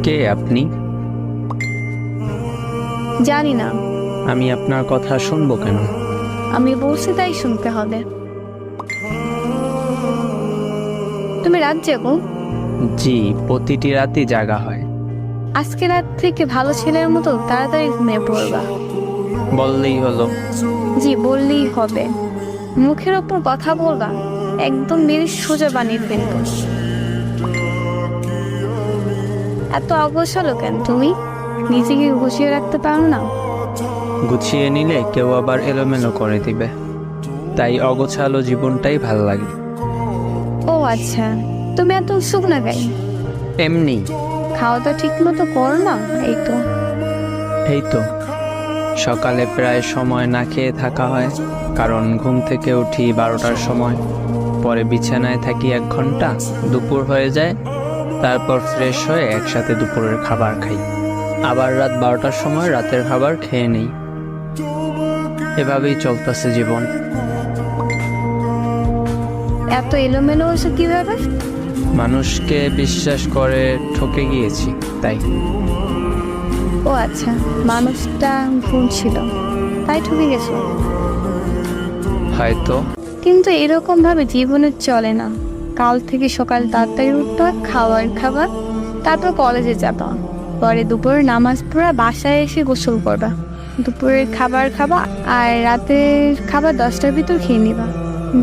কে আপনি? জানি না। আমি আপনার কথা শুনবো কেন? আমি বলছি তাই শুনতে হবে। তুমি রাত জাগো? জি, প্রতিটি রাতই জাগা হয়। আজকে রাত থেকে ভালো ছেলের মতো তাড়াতাড়ি ঘুমিয়ে পড়বা। বললেই হলো। জি, বললেই হবে। মুখের ওপর কথা বলবা, একদম মেরে সোজা বানিয়ে ফেলবো। এত অগোছালো কেন তুমি? নিজেকে গুছিয়ে রাখতে পারো না? গুছিয়ে নিলে কেউ আবার এলোমেলো করে দিবে, তাই অগোছালো জীবনটাই ভাল লাগে। ও আচ্ছা, তুমি এত শুকনা গাই? এমনি। খাওয়া দাওয়া ঠিক মতো করো না? এই তো সকালে প্রায় সময় না খেয়ে থাকা হয়, কারণ ঘুম থেকে উঠি 12টার সময়, পরে বিছানায় থাকি 1 ঘন্টা, দুপুর হয়ে যায়, তারপর ফ্রেশ হয়ে একসাথে দুপুরের খাবার খাই, আবার রাত 12টার সময় রাতের খাবার খেয়ে নেই। এভাবেই চলতেছে জীবন। এত এলোমেলো হয়েছে কিভাবে? মানুষকে বিশ্বাস করে ঠকে গিয়েছি, তাই। ও আচ্ছা, মানুষটা ভুল ছিল তাই ঠকে গেছো? হয়তো। কিন্তু এরকম ভাবে জীবনে চলে না। কাল থেকে সকাল তাড়াতাড়ি উঠতে হয়, খাবার, তারপর কলেজে যাবা, পরে দুপুরে নামাজ পড়া, বাসায় এসে গোসল করবা, দুপুরের খাবার খাবা, আর রাতের খাবার 10টার ভিতর খেয়ে নিবা।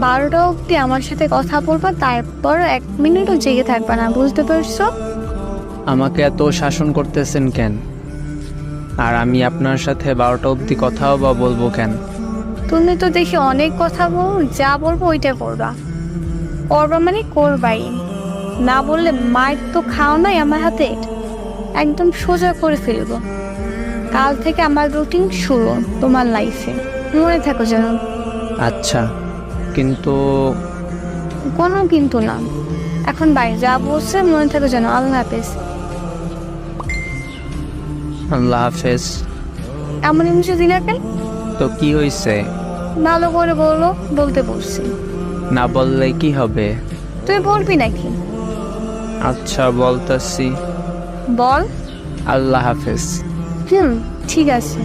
12টা অবধি আমার সাথে কথা বলবা, তারপর 1 মিনিটও জেগে থাকবা না, বুঝতে পারছো? আমাকে এত শাসন করতেছেন কেন? আর আমি আপনার সাথে 12টা অবধি কথাও বা বলবো কেন? তুমি তো দেখি অনেক কথা বল, যা বলবো ওইটা করবা। করবা মানে করবাই, না বললে মায়ের তো খাও নাই আমার হাতে, একদম সোজা করে ফেলবো। কাল থেকে আমার রুটিন শুরু তোমার লাইফে, মনে থাকো যেন। আচ্ছা, কিন্তু কোনো কিন্তু না, এখন বাই, যা বলছে মনে থাকো যেন। আল্লাহ হাফেজ। আল্লাহ হাফেজ। এমন ইমোজি দিলে কেন? তো কি হয়েছে? ভালো করে বলো, বলতে বলছি। না বললে কি হবে? তুই বলবি নাকি? আচ্ছা, বলতেছি। বল। আল্লাহ হাফেজ। ঠিক আছে।